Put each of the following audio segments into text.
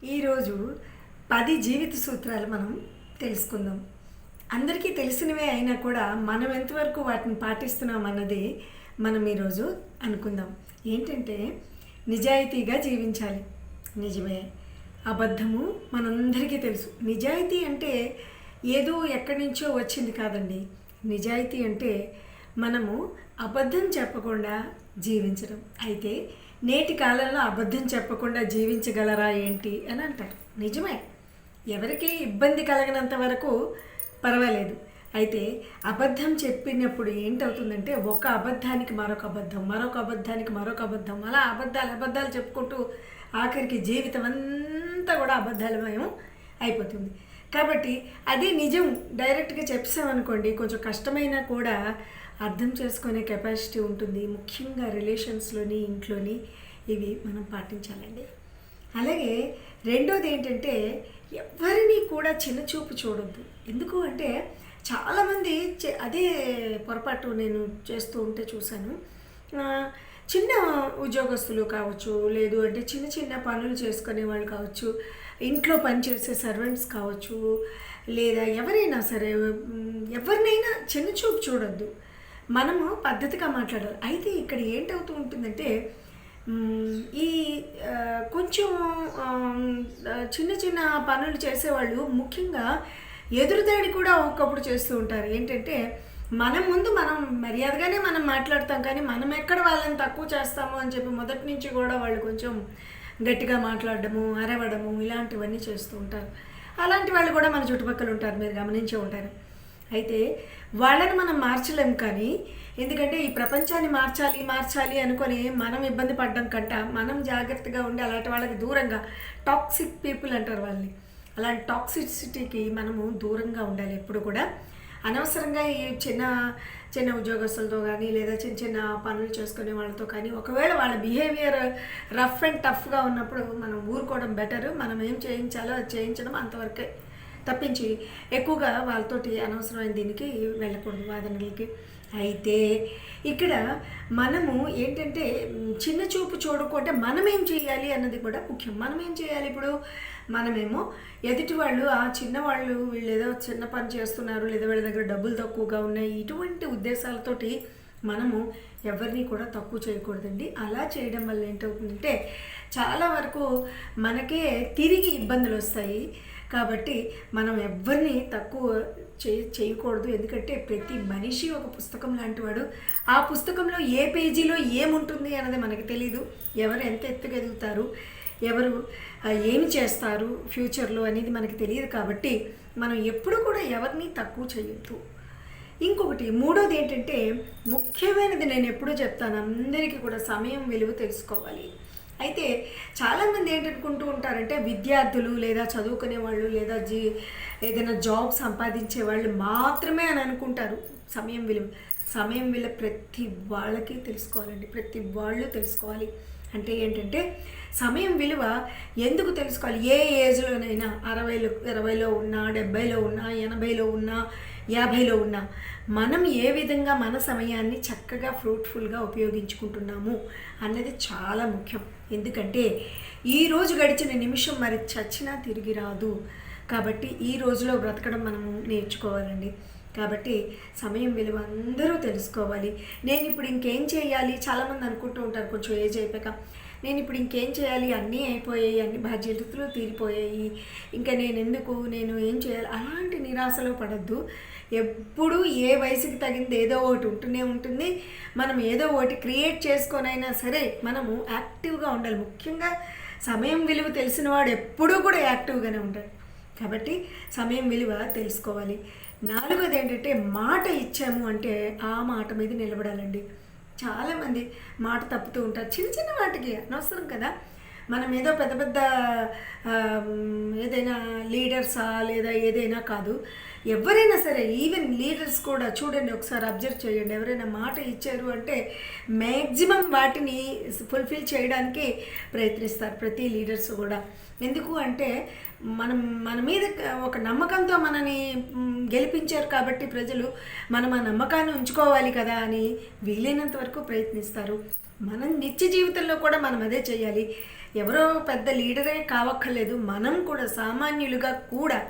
ఈరోజు 10 జీవిత సూత్రాలు మనం తెలుసుకుందాం. అందరికీ తెలిసినవే అయినా కూడా మనం ఎంతవరకు వాటిని పాటిస్తున్నాం అన్నది మనం ఈరోజు అనుకుందాం. ఏంటంటే నిజాయితీగా జీవించాలి. నిజమే, అబద్ధము మనందరికీ తెలుసు. నిజాయితీ అంటే ఏదో ఎక్కడి నుంచో వచ్చింది కాదండి. నిజాయితీ అంటే మనము అబద్ధం చెప్పకుండా జీవించడం. అయితే నేటి కాలంలో అబద్ధం చెప్పకుండా జీవించగలరా ఏంటి అని అంటారు. నిజమే, ఎవరికి ఇబ్బంది కలగనంత వరకు పర్వాలేదు. అయితే అబద్ధం చెప్పినప్పుడు ఏంటవుతుందంటే ఒక అబద్ధానికి మరొక అబద్ధం, మరొక అబద్ధానికి మరొక అబద్ధం, అలా అబద్ధాలు చెప్పుకుంటూ ఆఖరికి జీవితం అంతా కూడా అబద్ధాలమయం అయిపోతుంది. కాబట్టి అది నిజం డైరెక్ట్గా చెప్పామనుకోండి, కొంచెం కష్టమైనా కూడా అర్థం చేసుకునే కెపాసిటీ ఉంటుంది. ముఖ్యంగా రిలేషన్స్లోని, ఇంట్లోని ఇవి మనం పాటించాలండి. అలాగే రెండోది ఏంటంటే ఎవరిని కూడా చిన్నచూపు చూడొద్దు. ఎందుకు అంటే చాలామంది అదే పొరపాటు నేను చేస్తూ ఉంటే చూశాను. చిన్న ఉద్యోగస్తులు కావచ్చు, లేదు అంటే చిన్న చిన్న పనులు చేసుకునే వాళ్ళు కావచ్చు, ఇంట్లో పనిచేసే సర్వెంట్స్ కావచ్చు, లేదా ఎవరైనా సరే ఎవరినైనా చిన్నచూపు చూడొద్దు. మనము పద్ధతిగా మాట్లాడాలి. అయితే ఇక్కడ ఏంటవుతూ ఉంటుందంటే ఈ కొంచెం చిన్న చిన్న పనులు చేసేవాళ్ళు ముఖ్యంగా ఎదురుదాడి కూడా ఒకప్పుడు చేస్తూ ఉంటారు. ఏంటంటే మనం ముందు మనం మర్యాదగానే మనం మాట్లాడతాం, కానీ మనం ఎక్కడ వాళ్ళని తక్కువ చేస్తాము అని చెప్పి మొదటి నుంచి కూడా వాళ్ళు కొంచెం గట్టిగా మాట్లాడడము, అరవడము ఇలాంటివన్నీ చేస్తూ ఉంటారు. అలాంటి వాళ్ళు కూడా మన చుట్టుపక్కల ఉంటారు, మీరు గమనించే ఉంటారు. అయితే వాళ్ళని మనం మార్చలేం. కానీ ఎందుకంటే ఈ ప్రపంచాన్ని మార్చాలి అనుకొని మనం ఇబ్బంది పడడం కంట మనం జాగ్రత్తగా ఉండి అలాంటి వాళ్ళకి దూరంగా, టాక్సిక్ పీపుల్ అంటారు వాళ్ళని, అలాంటి టాక్సిసిటీకి మనము దూరంగా ఉండాలి ఎప్పుడు కూడా. అనవసరంగా ఈ చిన్న ఉద్యోగస్తులతో కానీ, లేదా చిన్న పనులు చేసుకునే వాళ్ళతో కానీ ఒకవేళ వాళ్ళ బిహేవియర్ రఫ్ అండ్ టఫ్గా ఉన్నప్పుడు మనం ఊరుకోవడం బెటర్. మనం ఏం చేయించాలో అది చేయించడం అంతవరకే తప్పించి ఎక్కువగా వాళ్ళతోటి అనవసరమైన దీనికి వెళ్ళకూడదు, వాదనలకి. అయితే ఇక్కడ మనము ఏంటంటే చిన్న చూపు చూడకుంటే మనం ఏం చేయాలి అన్నది కూడా ముఖ్యం. మనం ఏం చేయాలి? ఇప్పుడు మనమేమో ఎదుటి వాళ్ళు చిన్నవాళ్ళు వీళ్ళు ఏదో చిన్న పని చేస్తున్నారు, లేదా వీళ్ళ దగ్గర డబ్బులు తక్కువగా ఉన్నాయి, ఇటువంటి ఉద్దేశాలతోటి మనము ఎవరిని కూడా తక్కువ చేయకూడదండి. అలా చేయడం వల్ల ఏంటవుతుందంటే చాలా వరకు మనకే తిరిగి ఇబ్బందులు వస్తాయి. కాబట్టి మనం ఎవరిని తక్కువ చేయకూడదు. ఎందుకంటే ప్రతి మనిషి ఒక పుస్తకం లాంటివాడు. ఆ పుస్తకంలో ఏ పేజీలో ఏముంటుంది అన్నది మనకు తెలీదు. ఎవరు ఎంత ఎత్తుకెదుగుతారు, ఎవరు ఏమి చేస్తారు ఫ్యూచర్లో అనేది మనకు తెలియదు. కాబట్టి మనం ఎప్పుడు కూడా ఎవరిని తక్కువ చేయొద్దు. ఇంకొకటి మూడోది ఏంటంటే ముఖ్యమైనది, నేను ఎప్పుడూ చెప్తాను అందరికీ కూడా, సమయం విలువ తెలుసుకోవాలి. అయితే చాలామంది ఏంటనుకుంటూ ఉంటారంటే విద్యార్థులు లేదా చదువుకునే వాళ్ళు లేదా ఏదైనా జాబ్ సంపాదించే వాళ్ళు మాత్రమే అని అనుకుంటారు సమయం విలువ ప్రతి వాళ్ళకి తెలుసుకోవాలండి. ప్రతి వాళ్ళు తెలుసుకోవాలి. అంటే ఏంటంటే సమయం విలువ ఎందుకు తెలుసుకోవాలి? ఏ ఏజ్లోనైనా 60లో ఉన్నా, 70లో ఉన్నా, 80లో ఉన్నా, 50లో ఉన్నా మనం ఏ విధంగా మన సమయాన్ని చక్కగా ఫ్రూట్ఫుల్గా ఉపయోగించుకుంటున్నాము అన్నది చాలా ముఖ్యం. ఎందుకంటే ఈరోజు గడిచిన నిమిషం మరి చచ్చినా తిరిగి రాదు. కాబట్టి ఈ రోజులో బ్రతకడం మనము నేర్చుకోవాలండి. కాబట్టి సమయం విలువ అందరూ తెలుసుకోవాలి. నేను ఇప్పుడు ఇంకేం చేయాలి, చాలామంది అనుకుంటూ ఉంటారు కొంచెం ఏజ్ అయిపోయాక, నేను ఇప్పుడు ఇంకేం చేయాలి, అన్నీ అయిపోయాయి, అన్ని బాధ్యతలు తీరిపోయాయి, ఇంకా నేను ఏం చేయాలి, అలాంటి నిరాశలో పడద్దు. ఎప్పుడు ఏ వయసుకి తగింది ఏదో ఒకటి ఉంటూనే ఉంటుంది. మనం ఏదో ఒకటి క్రియేట్ చేసుకొనైనా సరే మనము యాక్టివ్గా ఉండాలి. ముఖ్యంగా సమయం విలువ తెలిసిన వాడు ఎప్పుడూ కూడా యాక్టివ్గానే ఉంటాడు. కాబట్టి సమయం విలువ తెలుసుకోవాలి. నాలుగోది ఏంటంటే మాట ఇచ్చాము అంటే ఆ మాట మీద నిలబడాలండి. చాలామంది మాట తప్పుతూ ఉంటారు చిన్న వాటికి, అనవసరం కదా. మనం ఏదో పెద్ద ఏదైనా లీడర్సా లేదా ఏదైనా కాదు, ఎవరైనా సరే, ఈవెన్ లీడర్స్ కూడా చూడండి, ఒకసారి అబ్జర్వ్ చేయండి. ఎవరైనా మాట ఇచ్చారు అంటే మ్యాక్సిమం వాటిని ఫుల్ఫిల్ చేయడానికి ప్రయత్నిస్తారు ప్రతి లీడర్స్ కూడా. ఎందుకు అంటే మన మీద ఒక నమ్మకంతో మనని గెలిపించారు కాబట్టి ప్రజలు మనం ఆ నమ్మకాన్ని ఉంచుకోవాలి కదా అని వీలైనంత వరకు ప్రయత్నిస్తారు. మనం నిత్య జీవితంలో కూడా మనం అదే చేయాలి. ఎవరో పెద్ద లీడరే కావక్కర్లేదు, మనం కూడా సామాన్యులుగా కూడా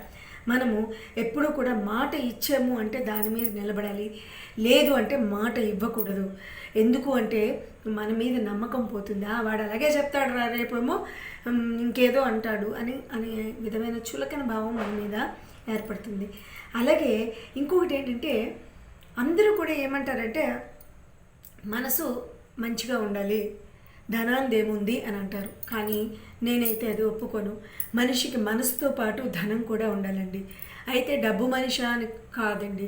మనము ఎప్పుడూ కూడా మాట ఇచ్చాము అంటే దాని మీద నిలబడాలి, లేదు అంటే మాట ఇవ్వకూడదు. ఎందుకు అంటే మన మీద నమ్మకం పోతుంది. వాడు అలాగే చెప్తాడు రా, రేపేమో ఇంకేదో అంటాడు అనే విధమైన చులకన భావం మన మీద ఏర్పడుతుంది. అలాగే ఇంకొకటి ఏంటంటే అందరూ కూడా ఏమంటారంటే మనసు మంచిగా ఉండాలి, ధనాందేముంది అని అంటారు. కానీ నేనైతే అది ఒప్పుకోను. మనిషికి మనసుతో పాటు ధనం కూడా ఉండాలండి. అయితే డబ్బు మనిషి అని కాదండి,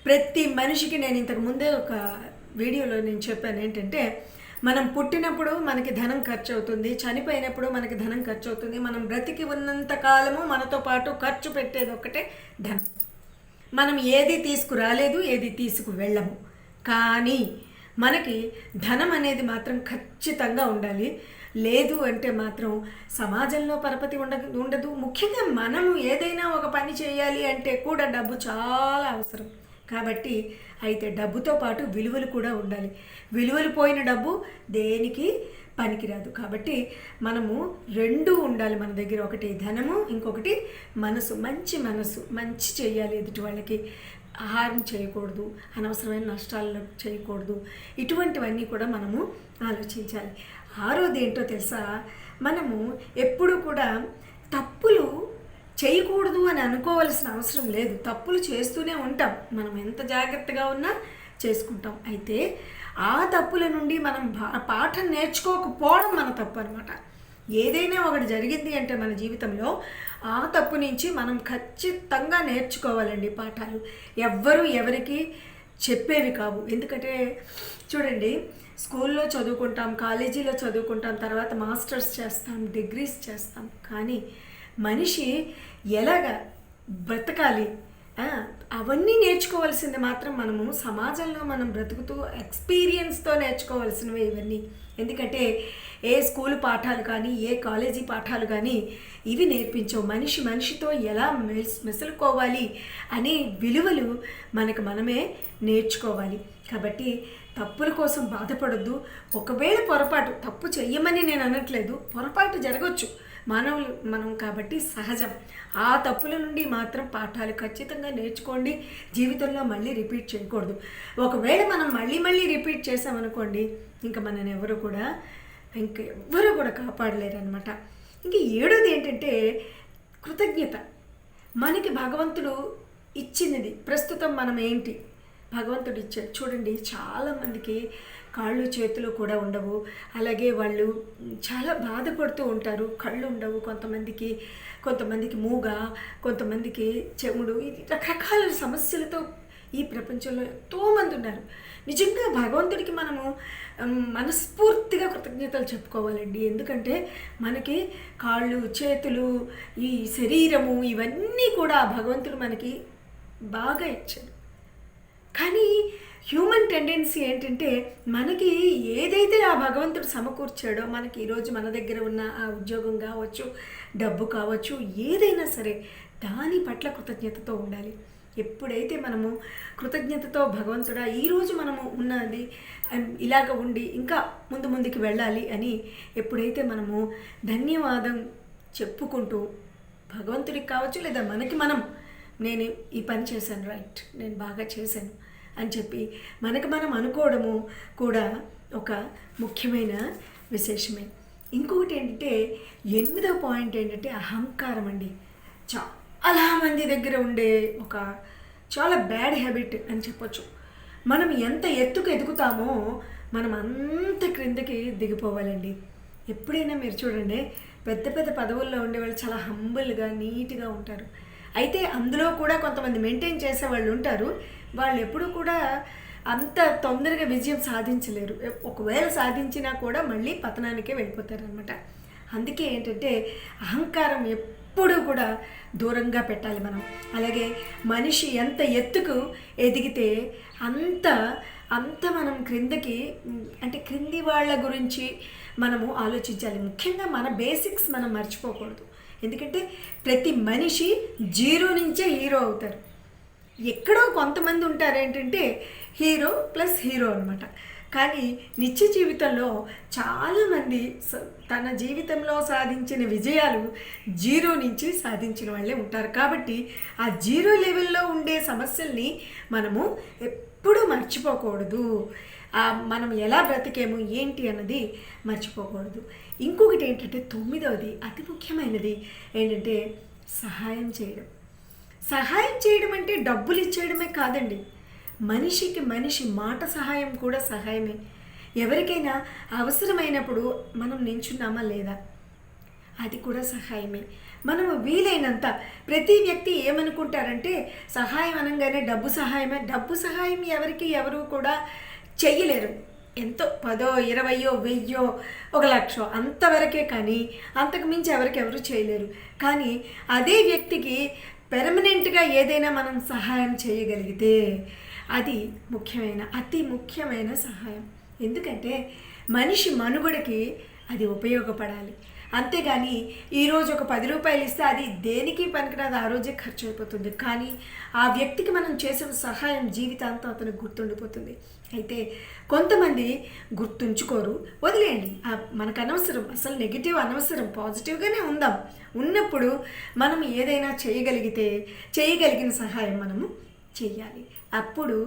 ప్రతి మనిషికి నేను ఇంతకు ముందే ఒక వీడియోలో నేను చెప్పాను ఏంటంటే మనం పుట్టినప్పుడు మనకి ధనం ఖర్చు అవుతుంది, చనిపోయినప్పుడు మనకి ధనం ఖర్చు అవుతుంది. మనం బ్రతికి ఉన్నంత కాలము మనతో పాటు ఖర్చు పెట్టేది ఒక్కటే ధనం. మనం ఏది తీసుకురాలేదు, ఏది తీసుకువెళ్ళము. కానీ మనకి ధనం అనేది మాత్రం ఖచ్చితంగా ఉండాలి. లేదు అంటే మాత్రం సమాజంలో పరపతి ఉండదు. ముఖ్యంగా మనము ఏదైనా ఒక పని చేయాలి అంటే కూడా డబ్బు చాలా అవసరం. కాబట్టి అయితే డబ్బుతో పాటు విలువలు కూడా ఉండాలి. విలువలు పోయిన డబ్బు దేనికి పనికిరాదు. కాబట్టి మనము రెండూ ఉండాలి మన దగ్గర. ఒకటి ధనము, ఇంకొకటి మనసు. మనసు మంచి చేయాలి, ఎదుటి వాళ్ళకి హారం చేయకూడదు, అనవసరమైన నష్టాలు చేయకూడదు. ఇటువంటివన్నీ కూడా మనము ఆలోచించాలి. ఆరోది ఏంటో తెలుసా, మనము ఎప్పుడు కూడా తప్పులు చేయకూడదు అని అనుకోవాల్సిన అవసరం లేదు. తప్పులు చేస్తూనే ఉంటాం, మనం ఎంత జాగ్రత్తగా ఉన్నా చేసుకుంటాం. అయితే ఆ తప్పుల నుండి మనం పాఠం నేర్చుకోకపోవడం మన తప్పు అనమాట. ఏదైనా ఒకటి జరిగింది అంటే మన జీవితంలో ఆ తప్పు నుంచి మనం ఖచ్చితంగా నేర్చుకోవాలండి పాఠాలు. ఎవ్వరు ఎవరికి చెప్పేవి కావు. ఎందుకంటే చూడండి, స్కూల్లో చదువుకుంటాం, కాలేజీలో చదువుకుంటాం, తర్వాత మాస్టర్స్ చేస్తాం, డిగ్రీస్ చేస్తాం. కానీ మనిషి ఎలాగ బ్రతకాలి అవన్నీ నేర్చుకోవాల్సింది మాత్రం మనము సమాజంలో మనం బ్రతుకుతూ ఎక్స్పీరియన్స్తో నేర్చుకోవాల్సినవి ఇవన్నీ. ఎందుకంటే ఏ స్కూల్ పాఠాలు కానీ ఏ కాలేజీ పాఠాలు కానీ ఇవి నేర్పించవు. మనిషితో ఎలా మెసులుకోవాలి అనే విలువలు మనమే నేర్చుకోవాలి. కాబట్టి తప్పుల కోసం బాధపడొద్దు. ఒకవేళ పొరపాటు, తప్పు చెయ్యమని నేను అనట్లేదు, పొరపాటు జరగవచ్చు, మనం కాబట్టి సహజం. ఆ తప్పుల నుండి మాత్రం పాఠాలు ఖచ్చితంగా నేర్చుకోండి. జీవితంలో మళ్ళీ రిపీట్ చేయకూడదు. ఒకవేళ మనం మళ్ళీ రిపీట్ చేసామనుకోండి, ఇంకా మనని ఎవరు కూడా కాపాడలేరు అనమాట. ఇంక ఏడోది ఏంటంటే కృతజ్ఞత. మనకి భగవంతుడు ఇచ్చినది ప్రస్తుతం మనం ఏంటి భగవంతుడు ఇచ్చాడు. చూడండి, చాలామందికి కాళ్ళు చేతులు కూడా ఉండవు. అలాగే వాళ్ళు చాలా బాధపడుతూ ఉంటారు. కళ్ళు ఉండవు కొంతమందికి మూగ, కొంతమందికి చెముడు, ఇది రకరకాల సమస్యలతో ఈ ప్రపంచంలో ఎంతోమంది ఉన్నారు. నిజంగా భగవంతుడికి మనము మనస్ఫూర్తిగా కృతజ్ఞతలు చెప్పుకోవాలండి. ఎందుకంటే మనకి కాళ్ళు చేతులు ఈ శరీరము ఇవన్నీ కూడా భగవంతుడు మనకి బాగా ఇచ్చాడు. కానీ హ్యూమన్ టెండెన్సీ ఏంటంటే మనకి ఏదైతే ఆ భగవంతుడు సమకూర్చాడో, మనకి ఈరోజు మన దగ్గర ఉన్న ఆ ఉద్యోగం కావచ్చు, డబ్బు కావచ్చు, ఏదైనా సరే దాని పట్ల కృతజ్ఞతతో ఉండాలి. ఎప్పుడైతే మనము కృతజ్ఞతతో భగవంతుడా ఈరోజు మనము ఉన్నది ఇలాగ ఉండి ఇంకా ముందుకి వెళ్ళాలి అని ఎప్పుడైతే మనము ధన్యవాదం చెప్పుకుంటూ భగవంతుడికి కావచ్చు లేదా మనకి నేను ఈ పని చేశాను, రైట్, నేను బాగా చేశాను అని చెప్పి మనం అనుకోవడము కూడా ఒక ముఖ్యమైన విశేషమే. ఇంకొకటి ఏంటంటే 8వ పాయింట్ ఏంటంటే అహంకారం అండి. చాలా మంది దగ్గర ఉండే ఒక చాలా బ్యాడ్ హ్యాబిట్ అని చెప్పొచ్చు. మనం ఎంత ఎత్తుకు ఎదుగుతామో మనం అంత క్రిందకి దిగిపోవాలండి. ఎప్పుడైనా మీరు చూడండి, పెద్ద పదవుల్లో ఉండేవాళ్ళు చాలా హంబుల్గా నీట్గా ఉంటారు. అయితే అందులో కూడా కొంతమంది మెయింటైన్ చేసేవాళ్ళు ఉంటారు. వాళ్ళు ఎప్పుడు కూడా అంత తొందరగా విజయం సాధించలేరు. ఒకవేళ సాధించినా కూడా మళ్ళీ పతనానికే వెళ్ళిపోతారనమాట. అందుకే ఏంటంటే అహంకారం ఎప్పుడూ కూడా దూరంగా పెట్టాలి మనం. అలాగే మనిషి ఎంత ఎత్తుకు ఎదిగితే అంత మనం క్రిందకి, అంటే క్రింది వాళ్ళ గురించి మనము ఆలోచించాలి. ముఖ్యంగా మన బేసిక్స్ మనం మర్చిపోకూడదు. ఎందుకంటే ప్రతి మనిషి 0 నుంచే హీరో అవుతారు. ఎక్కడో కొంతమంది ఉంటారు ఏంటంటే హీరో ప్లస్ హీరో అనమాట. కానీ నిత్య జీవితంలో చాలామంది తన జీవితంలో సాధించిన విజయాలు జీరో నుంచి సాధించిన వాళ్ళే ఉంటారు. కాబట్టి ఆ జీరో లెవెల్లో ఉండే సమస్యల్ని మనము ఎప్పుడూ మర్చిపోకూడదు. మనం ఎలా బ్రతికేము ఏంటి అన్నది మర్చిపోకూడదు. ఇంకొకటి ఏంటంటే 9వది అతి ముఖ్యమైనది ఏంటంటే సహాయం చేయడం. సహాయం చేయడం అంటే డబ్బులు ఇచ్చేయడమే కాదండి. మనిషికి మనిషి మాట సహాయం కూడా సహాయమే. ఎవరికైనా అవసరమైనప్పుడు మనం నించున్నామా లేదా, అది కూడా సహాయమే. మనము వీలైనంత ప్రతి వ్యక్తి ఏమనుకుంటారంటే సహాయం అనగానే డబ్బు సహాయమే. డబ్బు సహాయం ఎవరు కూడా చెయ్యలేరు. ఎంతో 10, 20, 1000, 1,00,000 అంతవరకే, కానీ అంతకు మించి ఎవరు చేయలేరు. కానీ అదే వ్యక్తికి పెర్మనెంట్గా ఏదైనా మనం సహాయం చేయగలిగితే అది అతి ముఖ్యమైన సహాయం. ఎందుకంటే మనిషి మనుగడకి అది ఉపయోగపడాలి. అంతేగాని ఈరోజు ఒక 10 రూపాయలు ఇస్తే అది దేనికి పనికిరాదు, ఆ రోజే ఖర్చు అయిపోతుంది. కానీ ఆ వ్యక్తికి మనం చేసిన సహాయం జీవితాంతం అతనికి గుర్తుండిపోతుంది. అయితే కొంతమంది గుర్తుంచుకోరు, వదిలేయండి, మనకు అనవసరం, అసలు నెగిటివ్ అనవసరం, పాజిటివ్గానే ఉన్నప్పుడు మనం ఏదైనా చేయగలిగిన సహాయం మనము చెయ్యాలి. అప్పుడు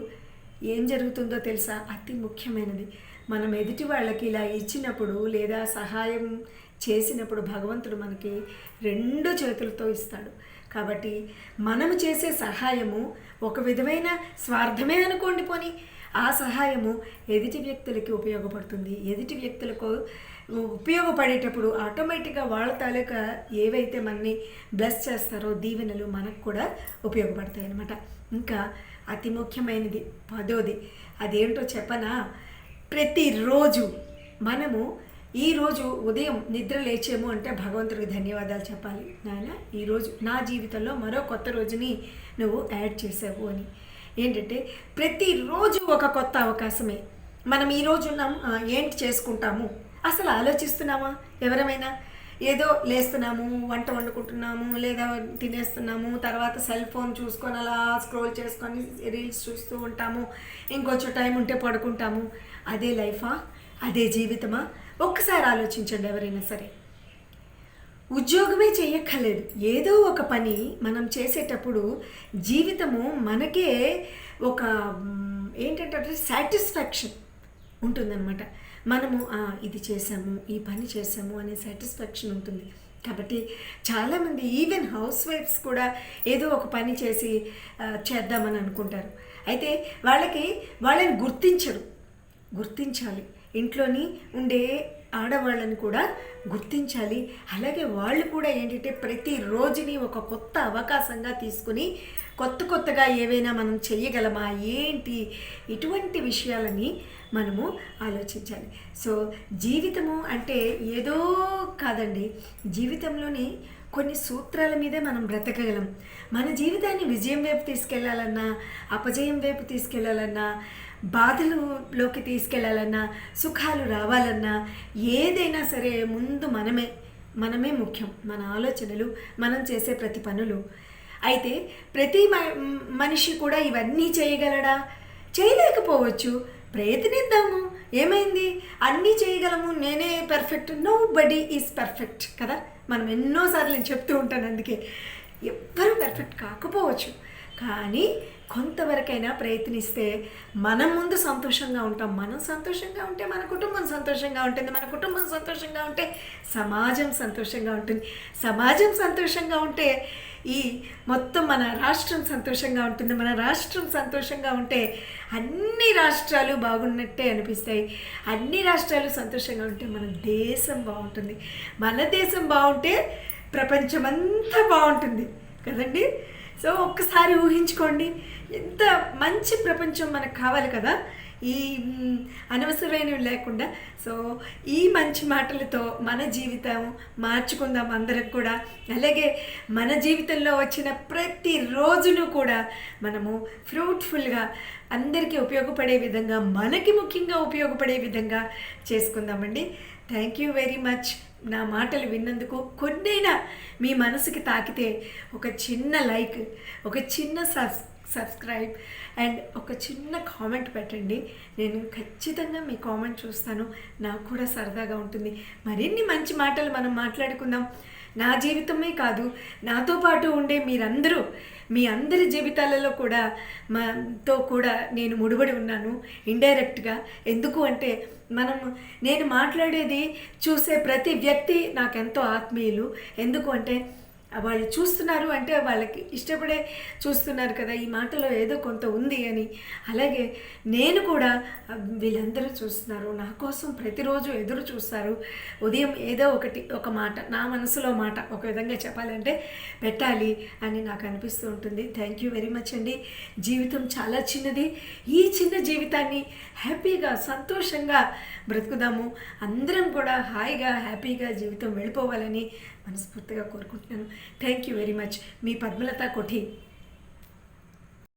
ఏం జరుగుతుందో తెలుసా? అతి ముఖ్యమైనది, మనం ఎదుటి వాళ్ళకి ఇలా ఇచ్చినప్పుడు లేదా సహాయం చేసినప్పుడు భగవంతుడు మనకి 2 చేతులతో ఇస్తాడు. కాబట్టి మనము చేసే సహాయము ఒక విధమైన స్వార్థమే అనుకోండి, పోనీ ఆ సహాయము ఎదుటి వ్యక్తులకి ఉపయోగపడుతుంది. ఎదుటి వ్యక్తులకు ఉపయోగపడేటప్పుడు ఆటోమేటిక్గా వాళ్ళ తాలూకా ఏవైతే మనని బ్లెస్ చేస్తారో దీవెనలు మనకు కూడా ఉపయోగపడతాయి అన్నమాట. ఇంకా అతి ముఖ్యమైనది 10వది, అదేంటో చెప్పనా? ప్రతిరోజు మనము ఈరోజు ఉదయం నిద్ర లేచేము అంటే భగవంతుడికి ధన్యవాదాలు చెప్పాలి. నాయన ఈరోజు నా జీవితంలో మరో కొత్త రోజుని నువ్వు యాడ్ చేసావు అని. ఏంటంటే ప్రతిరోజు ఒక కొత్త అవకాశమే. మనం ఈరోజు ఏంటి చేసుకుంటాము అసలు ఆలోచిస్తున్నామా? ఎవరమైనా ఏదో లేస్తున్నాము, వంట వండుకుంటున్నాము, లేదా తినేస్తున్నాము, తర్వాత సెల్ ఫోన్ చూసుకొని అలా స్క్రోల్ చేసుకొని రీల్స్ చూస్తూ ఉంటాము, ఇంకొంచెం టైం ఉంటే పడుకుంటాము. అదే లైఫా? అదే జీవితమా? ఒక్కసారి ఆలోచించండి. ఎవరైనా సరే ఉద్యోగమే చేయక్కర్లేదు, ఏదో ఒక పని మనం చేసేటప్పుడు జీవితము మనకే ఒక ఏంటంటే సాటిస్ఫాక్షన్ ఉంటుందన్నమాట. మనము ఇది చేసాము, ఈ పని చేసాము అనే సాటిస్ఫాక్షన్ ఉంటుంది. కాబట్టి చాలామంది ఈవెన్ హౌస్ వైఫ్స్ కూడా ఏదో ఒక పని చేద్దామని అనుకుంటారు. అయితే వాళ్ళని గుర్తించాలి. ఇంట్లోని ఉండే ఆడవాళ్ళని కూడా గుర్తించాలి. అలాగే వాళ్ళు కూడా ఏంటంటే ప్రతి రోజుని ఒక కొత్త అవకాశంగా తీసుకుని కొత్తగా ఏవైనా మనం చెయ్యగలమా ఏంటి, ఇటువంటి విషయాలని మనము ఆలోచించాలి. సో జీవితము అంటే ఏదో కాదండి, జీవితంలోని కొన్ని సూత్రాల మీదే మనం బ్రతకగలం. మన జీవితాన్ని విజయం వైపు తీసుకెళ్లాలన్నా, అపజయం వైపు తీసుకెళ్లాలన్నా, బాధలలోకి తీసుకెళ్లాలన్నా, సుఖాలు రావాలన్నా, ఏదైనా సరే ముందు మనమే ముఖ్యం. మన ఆలోచనలు, మనం చేసే ప్రతి పనులు. అయితే ప్రతి మనిషి కూడా ఇవన్నీ చేయగలడా? చేయలేకపోవచ్చు. ప్రయత్నిద్దాము, ఏమైంది? అన్నీ చేయగలము, నేనే perfect, nobody is perfect కదా. మనం ఎన్నోసార్లు నేను చెప్తూ ఉంటాను, అందుకే ఎవ్వరూ పర్ఫెక్ట్ కాకపోవచ్చు, కానీ కొంతవరకైనా ప్రయత్నిస్తే మనం ముందు సంతోషంగా ఉంటాం. మనం సంతోషంగా ఉంటే మన కుటుంబం సంతోషంగా ఉంటుంది, మన కుటుంబం సంతోషంగా ఉంటే సమాజం సంతోషంగా ఉంటుంది, సమాజం సంతోషంగా ఉంటే ఈ మొత్తం మన రాష్ట్రం సంతోషంగా ఉంటుంది, మన రాష్ట్రం సంతోషంగా ఉంటే అన్ని రాష్ట్రాలు బాగున్నట్టే అనిపిస్తాయి, అన్ని రాష్ట్రాలు సంతోషంగా ఉంటే మన దేశం బాగుంటుంది, మన దేశం బాగుంటే ప్రపంచమంతా బాగుంటుంది కదండి. సో ఒక్కసారి ఊహించుకోండి, ఎంత మంచి ప్రపంచం మనకు కావాలి కదా, ఈ అనవసరమైనవి లేకుండా. సో ఈ మంచి మాటలతో మన జీవితం మార్చుకుందాం అందరం కూడా. అలాగే మన జీవితంలో వచ్చిన ప్రతి రోజును కూడా మనము ఫ్రూట్ఫుల్గా అందరికీ ఉపయోగపడే విధంగా, మనకి ముఖ్యంగా ఉపయోగపడే విధంగా చేసుకుందామండి. Thank you very much. నా మాటలు విన్నందుకు. కొన్నైనా మీ మనసుకి తాకితే ఒక చిన్న లైక్, ఒక చిన్న సబ్స్క్రైబ్ అండ్ ఒక చిన్న కామెంట్ పెట్టండి. నేను ఖచ్చితంగా మీ కామెంట్ చూస్తాను. నాకు కూడా సరదాగా ఉంటుంది. మరిన్ని మంచి మాటలు మనం మాట్లాడుకుందాం. నా జీవితమే కాదు, నాతో పాటు ఉండే మీరందరూ, మీ అందరి జీవితాలలో కూడా మాతో కూడా నేను ముడిపడి ఉన్నాను ఇండైరెక్ట్గా. ఎందుకు అంటే నేను మాట్లాడేది చూసే ప్రతి వ్యక్తి నాకెంతో ఆత్మీయులు. ఎందుకు అంటే వాళ్ళు చూస్తున్నారు అంటే వాళ్ళకి ఇష్టపడే చూస్తున్నారు కదా, ఈ మాటలో ఏదో కొంత ఉంది అని. అలాగే నేను కూడా వీళ్ళందరూ చూస్తున్నారు, నా కోసం ప్రతిరోజు ఎదురు చూస్తారు. ఉదయం ఏదో ఒక మాట, నా మనసులో మాట ఒక విధంగా చెప్పాలంటే పెట్టాలి అని నాకు అనిపిస్తూ ఉంటుంది. థ్యాంక్ యూ వెరీ మచ్ అండి. జీవితం చాలా చిన్నది. ఈ చిన్న జీవితాన్ని హ్యాపీగా సంతోషంగా బ్రతుకుదాము. అందరం కూడా హాయిగా హ్యాపీగా జీవితం వెళ్ళిపోవాలని మనస్ఫూర్తిగా కోరుకుంటున్నాను. Thank you very much. మీ పద్మలత కొఠి.